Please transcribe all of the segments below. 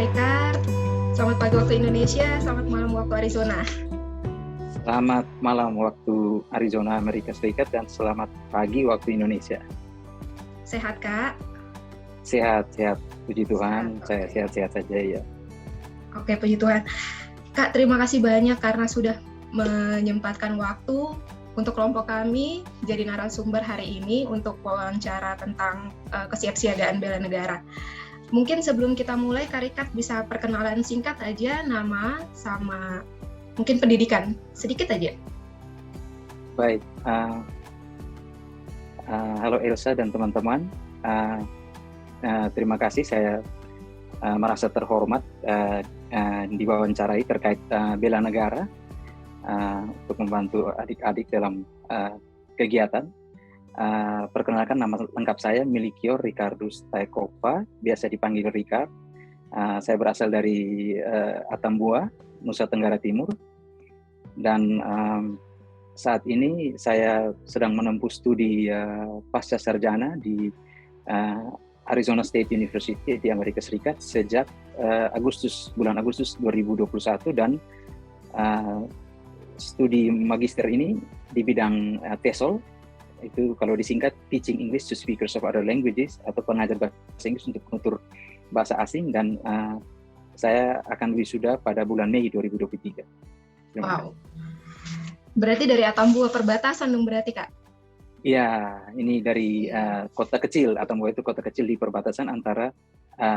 Rikard. Selamat pagi waktu Indonesia, selamat malam waktu Arizona. Selamat malam waktu Arizona, Amerika Serikat, dan selamat pagi waktu Indonesia. Sehat, Kak? Sehat. Puji Tuhan, saya sehat-sehat saja ya. Oke, puji Tuhan. Kak, terima kasih banyak karena sudah menyempatkan waktu untuk kelompok kami jadi narasumber hari ini untuk wawancara tentang kesiapsiagaan bela negara. Mungkin sebelum kita mulai, Kak Rikard bisa perkenalan singkat aja, nama sama mungkin pendidikan, sedikit aja. Baik, halo Elsa dan teman-teman. Terima kasih, saya merasa terhormat diwawancarai terkait bela negara untuk membantu adik-adik dalam kegiatan. Perkenalkan, nama lengkap saya Milikior Ricardus Taekova, biasa dipanggil Ricard. Saya berasal dari Atambua, Nusa Tenggara Timur, dan saat ini saya sedang menempuh studi pasca sarjana di Arizona State University di Amerika Serikat sejak bulan Agustus 2021, dan studi magister ini di bidang TESOL, itu kalau disingkat Teaching English to Speakers of Other Languages, atau pengajar bahasa Inggris untuk penutur bahasa asing, dan saya akan wisuda pada bulan Mei 2023. Wow. Berarti dari Atambua perbatasan dong berarti, Kak? Iya, ini dari kota kecil. Atambua itu kota kecil di perbatasan antara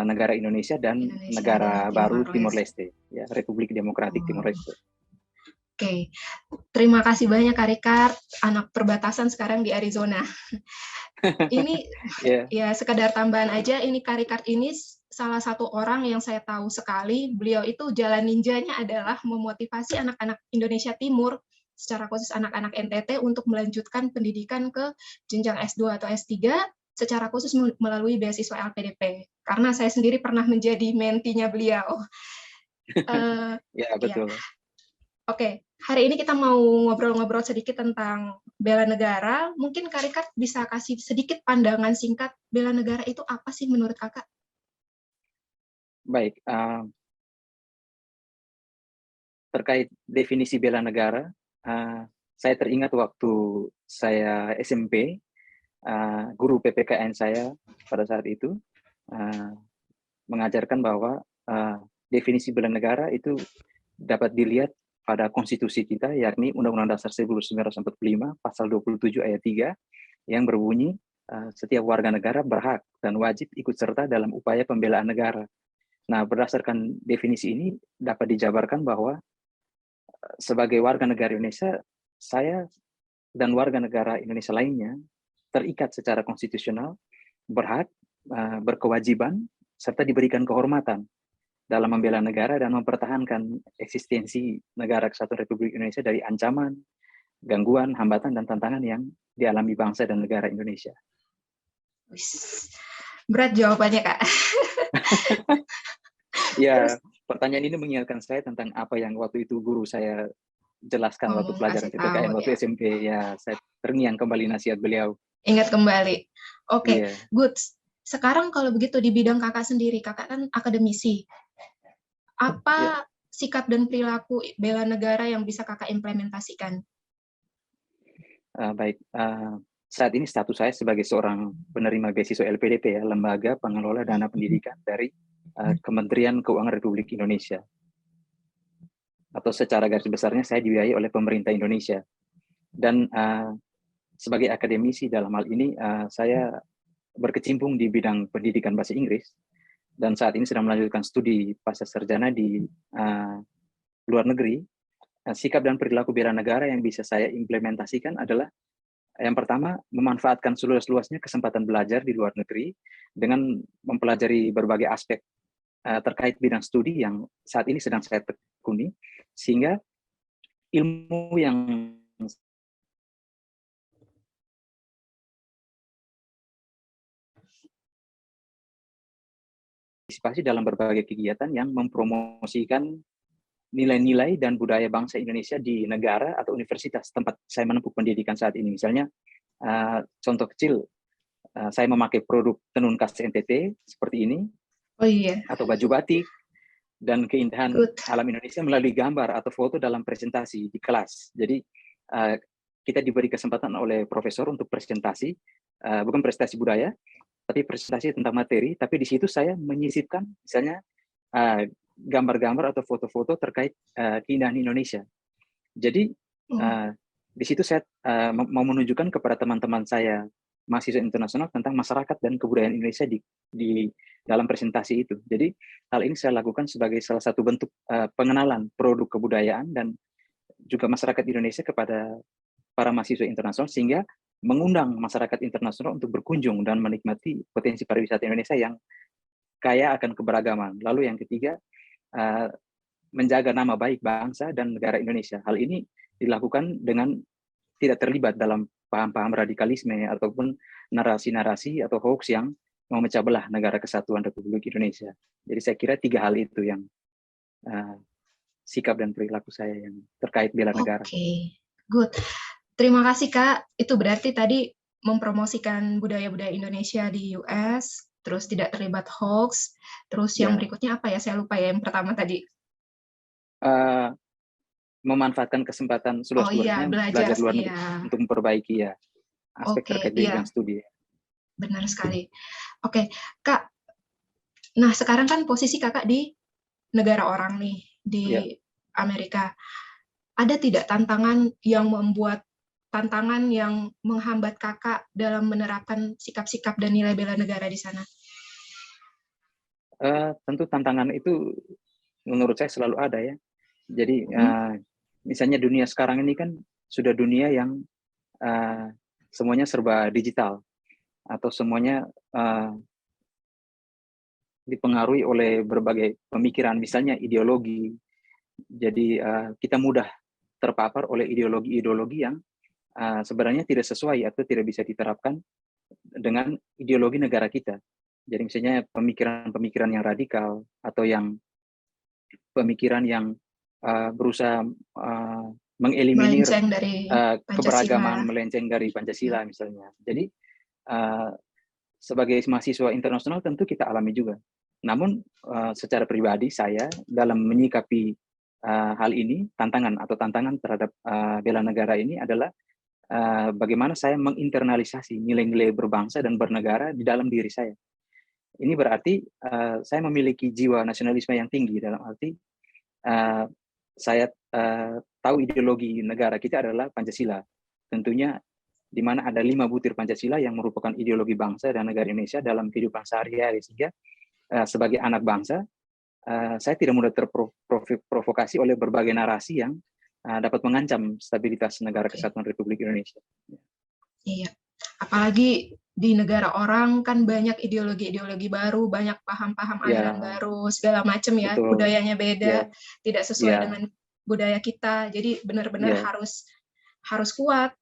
negara Indonesia dan negara baru Timor Leste, ya, Republik Demokratik Timor Leste. Oke, terima kasih banyak Kak Rikard, anak perbatasan sekarang di Arizona. Ini ya sekadar tambahan aja, ini Kak Rikard ini salah satu orang yang saya tahu sekali, beliau itu jalan ninjanya adalah memotivasi anak-anak Indonesia Timur, secara khusus anak-anak NTT untuk melanjutkan pendidikan ke jenjang S2 atau S3, secara khusus melalui beasiswa LPDP. Karena saya sendiri pernah menjadi mentinya beliau. Ya, betul. Ya. Oke, hari ini kita mau ngobrol-ngobrol sedikit tentang bela negara. Mungkin Kak Rikard bisa kasih sedikit pandangan singkat, bela negara itu apa sih menurut Kakak? Baik, terkait definisi bela negara, saya teringat waktu saya SMP, guru PPKN saya pada saat itu mengajarkan bahwa definisi bela negara itu dapat dilihat pada konstitusi kita, yakni Undang-Undang Dasar 1945 pasal 27 ayat 3 yang berbunyi setiap warga negara berhak dan wajib ikut serta dalam upaya pembelaan negara. Nah, berdasarkan definisi ini dapat dijabarkan bahwa sebagai warga negara Indonesia, saya dan warga negara Indonesia lainnya terikat secara konstitusional, berhak, berkewajiban, serta diberikan kehormatan dalam membela negara dan mempertahankan eksistensi negara Kesatuan Republik Indonesia dari ancaman, gangguan, hambatan, dan tantangan yang dialami bangsa dan negara Indonesia. Berat jawabannya, Kak. Ya, pertanyaan ini mengingatkan saya tentang apa yang waktu itu guru saya jelaskan waktu pelajaran PPKN waktu SMP. Ya, saya terngiang kembali nasihat beliau. Ingat kembali. Oke, good. Sekarang kalau begitu di bidang Kakak sendiri, Kakak kan akademisi. Apa sikap dan perilaku bela negara yang bisa Kakak implementasikan? Baik, saat ini status saya sebagai seorang penerima beasiswa LPDP, ya, Lembaga Pengelola Dana Pendidikan dari Kementerian Keuangan Republik Indonesia. Atau secara garis besarnya saya dibiayai oleh pemerintah Indonesia. Dan sebagai akademisi dalam hal ini, saya berkecimpung di bidang pendidikan bahasa Inggris, dan saat ini sedang melanjutkan studi pasca sarjana di luar negeri. Sikap dan perilaku bela negara yang bisa saya implementasikan adalah, yang pertama, memanfaatkan seluas-luasnya kesempatan belajar di luar negeri dengan mempelajari berbagai aspek terkait bidang studi yang saat ini sedang saya tekuni, sehingga ilmu yang partisipasi dalam berbagai kegiatan yang mempromosikan nilai-nilai dan budaya bangsa Indonesia di negara atau universitas tempat saya menempuh pendidikan saat ini. Misalnya, contoh kecil, saya memakai produk tenun khas NTT seperti ini, atau baju batik, dan keindahan alam Indonesia melalui gambar atau foto dalam presentasi di kelas. Jadi kita diberi kesempatan oleh profesor untuk presentasi, bukan presentasi budaya, tapi presentasi tentang materi. Tapi di situ saya menyisipkan misalnya gambar-gambar atau foto-foto terkait keindahan Indonesia. Jadi di situ saya mau menunjukkan kepada teman-teman saya mahasiswa internasional tentang masyarakat dan kebudayaan Indonesia di dalam presentasi itu. Jadi hal ini saya lakukan sebagai salah satu bentuk pengenalan produk kebudayaan dan juga masyarakat Indonesia kepada para mahasiswa internasional, sehingga mengundang masyarakat internasional untuk berkunjung dan menikmati potensi pariwisata Indonesia yang kaya akan keberagaman. Lalu yang ketiga, menjaga nama baik bangsa dan negara Indonesia. Hal ini dilakukan dengan tidak terlibat dalam paham-paham radikalisme ataupun narasi-narasi atau hoax yang memecah belah negara kesatuan Republik Indonesia. Jadi saya kira 3 hal itu yang sikap dan perilaku saya yang terkait bela negara. Oke, good. Terima kasih Kak. Itu berarti tadi mempromosikan budaya-budaya Indonesia di US, terus tidak terlibat hoax. Terus yang berikutnya apa ya? Saya lupa ya yang pertama tadi. Memanfaatkan kesempatan seluas-luasnya belajar luar negeri untuk memperbaiki aspek terkait bidang studi. Benar sekali. Oke, Kak. Nah, sekarang kan posisi Kakak di negara orang nih, di Amerika. Ada tidak tantangan yang menghambat Kakak dalam menerapkan sikap-sikap dan nilai bela negara di sana? Tentu tantangan itu menurut saya selalu ada ya. Jadi misalnya dunia sekarang ini kan sudah dunia yang semuanya serba digital atau semuanya dipengaruhi oleh berbagai pemikiran, misalnya ideologi. Jadi kita mudah terpapar oleh ideologi-ideologi yang sebenarnya tidak sesuai atau tidak bisa diterapkan dengan ideologi negara kita. Jadi misalnya pemikiran-pemikiran yang radikal atau yang pemikiran yang berusaha mengeliminir keberagaman, melenceng dari Pancasila misalnya. Jadi sebagai mahasiswa internasional tentu kita alami juga. Namun secara pribadi saya dalam menyikapi hal ini, tantangan terhadap bela negara ini adalah bagaimana saya menginternalisasi nilai-nilai berbangsa dan bernegara di dalam diri saya. Ini berarti saya memiliki jiwa nasionalisme yang tinggi, dalam arti saya tahu ideologi negara kita adalah Pancasila. Tentunya di mana ada 5 butir Pancasila yang merupakan ideologi bangsa dan negara Indonesia dalam kehidupan sehari-hari. Sehingga sebagai anak bangsa, saya tidak mudah terprovokasi oleh berbagai narasi yang dapat mengancam stabilitas negara kesatuan Republik Indonesia. Iya, apalagi di negara orang kan banyak ideologi-ideologi baru, banyak paham-paham aliran baru, segala macam ya, budayanya beda, tidak sesuai dengan budaya kita. Jadi benar-benar harus kuat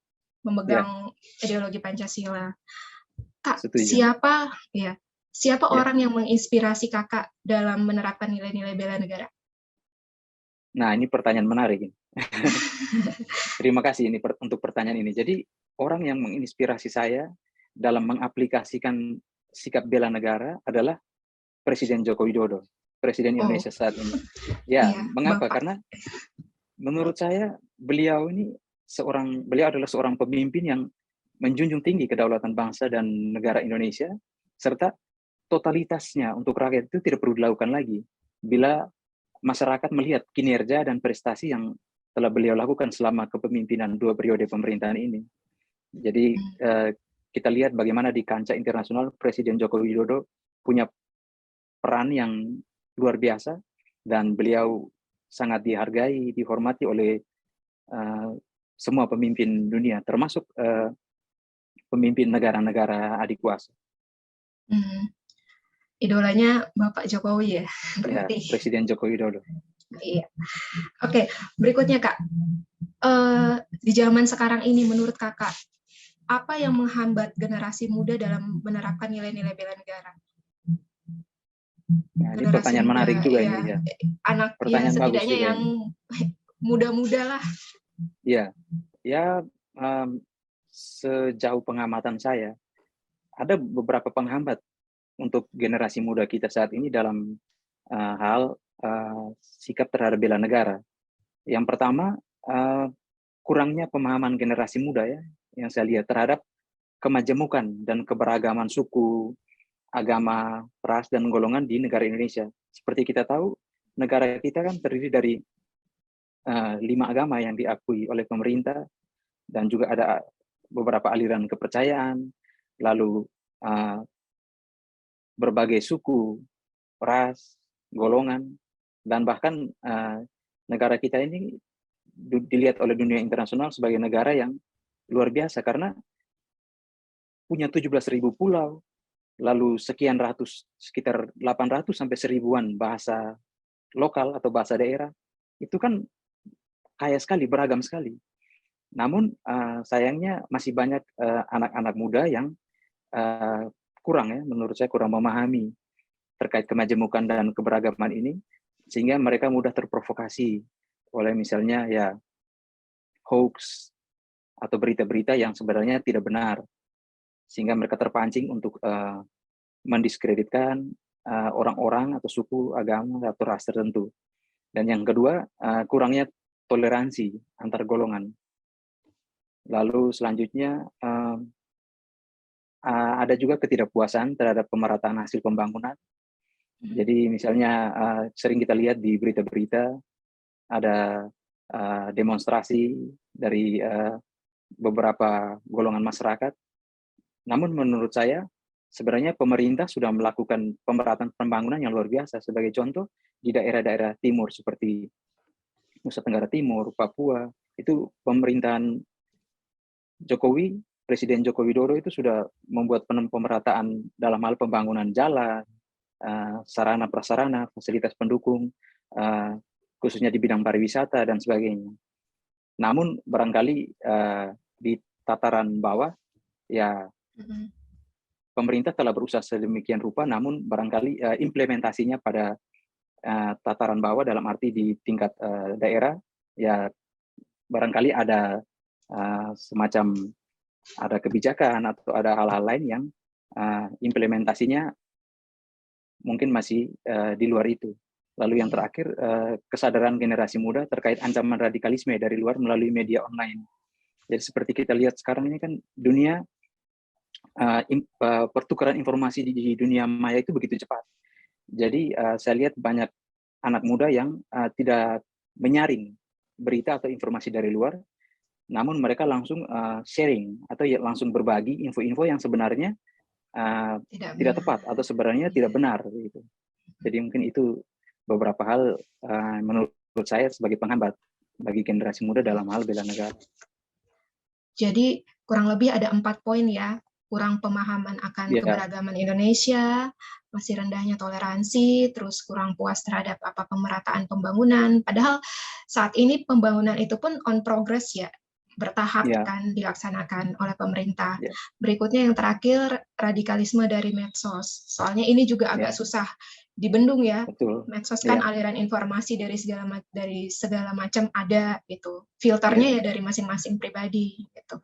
memegang ideologi Pancasila. Kak, siapa orang yang menginspirasi Kakak dalam menerapkan nilai-nilai bela negara? Nah, ini pertanyaan menarik. Terima kasih ini untuk pertanyaan ini. Jadi orang yang menginspirasi saya dalam mengaplikasikan sikap bela negara adalah Presiden Joko Widodo, Presiden Indonesia saat ini. Mengapa? Bapak. Karena menurut saya beliau adalah seorang pemimpin yang menjunjung tinggi kedaulatan bangsa dan negara Indonesia, serta totalitasnya untuk rakyat itu tidak perlu dilakukan lagi bila masyarakat melihat kinerja dan prestasi yang telah beliau lakukan selama kepemimpinan 2 periode pemerintahan ini. Jadi kita lihat bagaimana di kancah internasional Presiden Joko Widodo punya peran yang luar biasa dan beliau sangat dihargai, dihormati oleh semua pemimpin dunia, termasuk pemimpin negara-negara adik kuasa. Idolanya Bapak Jokowi ya? Berarti. Ya, Presiden Joko Widodo. Iya. Oke, berikutnya Kak. Di zaman sekarang ini menurut Kakak, apa yang menghambat generasi muda dalam menerapkan nilai-nilai bela negara? Nah, ini pertanyaan muda, menarik juga ini ya. Anak pertanyaan setidaknya yang muda-muda lah. Iya. Sejauh pengamatan saya, ada beberapa penghambat untuk generasi muda kita saat ini dalam hal sikap terhadap bela negara. Yang pertama, kurangnya pemahaman generasi muda ya, yang saya lihat terhadap kemajemukan dan keberagaman suku, agama, ras, dan golongan di negara Indonesia. Seperti kita tahu, negara kita kan terdiri dari 5 agama yang diakui oleh pemerintah, dan juga ada beberapa aliran kepercayaan, lalu berbagai suku, ras, golongan, dan bahkan negara kita ini dilihat oleh dunia internasional sebagai negara yang luar biasa karena punya 17.000 pulau, lalu sekian ratus, sekitar 800 sampai 1000-an bahasa lokal atau bahasa daerah. Itu kan kaya sekali, beragam sekali. Namun sayangnya masih banyak anak-anak muda yang kurang ya, menurut saya kurang memahami terkait kemajemukan dan keberagaman ini, sehingga mereka mudah terprovokasi oleh misalnya ya hoax atau berita-berita yang sebenarnya tidak benar, sehingga mereka terpancing untuk mendiskreditkan orang-orang atau suku, agama, atau ras tertentu. Dan yang kedua, kurangnya toleransi antar golongan. Lalu selanjutnya, ada juga ketidakpuasan terhadap pemerataan hasil pembangunan. Jadi misalnya sering kita lihat di berita-berita ada demonstrasi dari beberapa golongan masyarakat. Namun menurut saya sebenarnya pemerintah sudah melakukan pemerataan pembangunan yang luar biasa. Sebagai contoh di daerah-daerah timur seperti Nusa Tenggara Timur, Papua, itu pemerintahan Jokowi, Presiden Joko Widodo itu sudah membuat pemerataan dalam hal pembangunan jalan, sarana prasarana, fasilitas pendukung, khususnya di bidang pariwisata dan sebagainya. Namun barangkali di tataran bawah, ya pemerintah telah berusaha sedemikian rupa, namun barangkali implementasinya pada tataran bawah dalam arti di tingkat daerah, ya barangkali ada semacam ada kebijakan atau ada hal-hal lain yang implementasinya mungkin masih di luar itu. Lalu yang terakhir, kesadaran generasi muda terkait ancaman radikalisme dari luar melalui media online. Jadi seperti kita lihat sekarang ini kan dunia, pertukaran informasi di dunia maya itu begitu cepat. Jadi saya lihat banyak anak muda yang tidak menyaring berita atau informasi dari luar, namun mereka langsung sharing atau ya langsung berbagi info-info yang sebenarnya tidak tepat atau sebenarnya tidak benar gitu. Jadi mungkin itu beberapa hal menurut saya sebagai penghambat bagi generasi muda dalam hal bela negara. Jadi kurang lebih ada 4 poin ya, kurang pemahaman akan keberagaman Indonesia, masih rendahnya toleransi, terus kurang puas terhadap pemerataan pembangunan. Padahal saat ini pembangunan itu pun on progress ya, bertahap kan dilaksanakan oleh pemerintah. Berikutnya yang terakhir, radikalisme dari medsos. Soalnya ini juga agak susah dibendung ya. Betul. Medsos kan aliran informasi dari segala macam ada gitu. Filternya ya dari masing-masing pribadi gitu.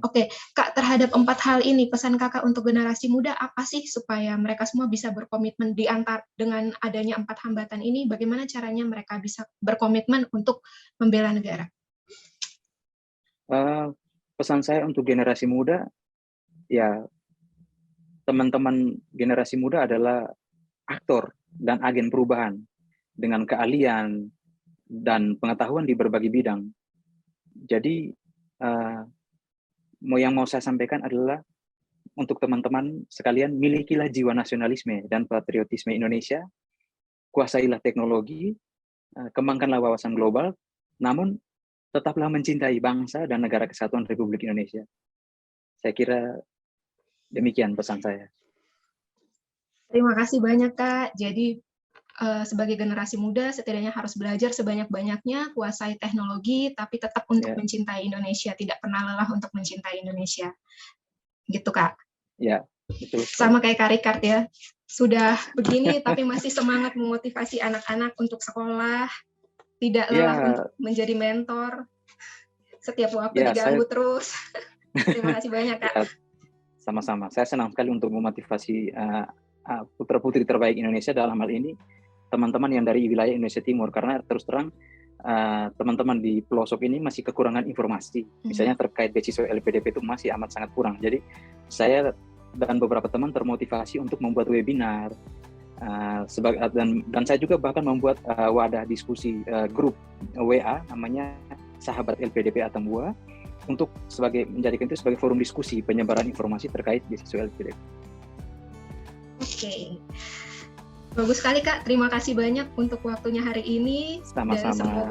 Oke, Kak, terhadap 4 hal ini pesan Kakak untuk generasi muda apa sih supaya mereka semua bisa berkomitmen dengan adanya 4 hambatan ini, bagaimana caranya mereka bisa berkomitmen untuk membela negara? Pesan saya untuk generasi muda, ya teman-teman generasi muda adalah aktor dan agen perubahan dengan keahlian dan pengetahuan di berbagai bidang. Jadi yang mau saya sampaikan adalah untuk teman-teman sekalian, milikilah jiwa nasionalisme dan patriotisme Indonesia, kuasailah teknologi, kembangkanlah wawasan global, namun tetaplah mencintai bangsa dan negara kesatuan Republik Indonesia. Saya kira demikian pesan saya. Terima kasih banyak, Kak. Jadi sebagai generasi muda setidaknya harus belajar sebanyak-banyaknya, kuasai teknologi, tapi tetap untuk mencintai Indonesia, tidak pernah lelah untuk mencintai Indonesia. Gitu, Kak? Ya, betul. Sama kayak Kak Rikard ya, sudah begini tapi masih semangat memotivasi anak-anak untuk sekolah, tidak lelah untuk menjadi mentor, setiap waktu diganggu terus. Terima kasih banyak, Kak. Sama-sama. Saya senang sekali untuk memotivasi putra-putri terbaik Indonesia dalam hal ini. teman-teman yang dari wilayah Indonesia Timur, karena terus terang teman-teman di pelosok ini masih kekurangan informasi, misalnya terkait beasiswa LPDP itu masih amat sangat kurang. Jadi saya dan beberapa teman termotivasi untuk membuat webinar, dan saya juga bahkan membuat wadah diskusi grup WA namanya Sahabat LPDP Atambua, untuk menjadikan itu sebagai forum diskusi penyebaran informasi terkait beasiswa LPDP. Oke. Bagus sekali Kak, terima kasih banyak untuk waktunya hari ini. Sama-sama.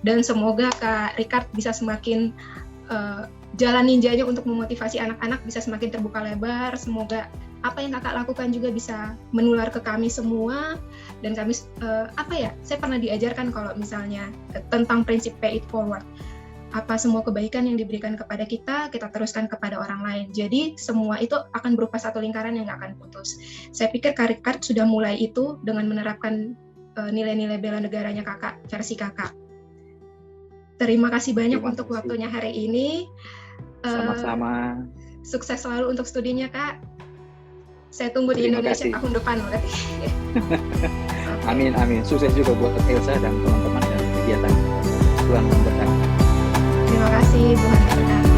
Dan semoga Kak Ricard bisa semakin jalan ninjanya untuk memotivasi anak-anak bisa semakin terbuka lebar. Semoga apa yang Kakak lakukan juga bisa menular ke kami semua. Dan kami, saya pernah diajarkan kalau misalnya tentang prinsip pay it forward. Apa semua kebaikan yang diberikan kepada kita teruskan kepada orang lain. Jadi semua itu akan berupa satu lingkaran yang nggak akan putus. Saya pikir Kak Ricard sudah mulai itu dengan menerapkan nilai-nilai bela negaranya Kakak, versi Kakak. Terima kasih banyak untuk waktunya hari ini. Sama-sama. Sukses selalu untuk studinya Kak. Saya tunggu di Indonesia tahun depan berarti. Amin, amin. Sukses juga buat Elsa dan teman-teman dan kegiatan. Tuhan memberkati. Terima kasih, Tuhan memberkati.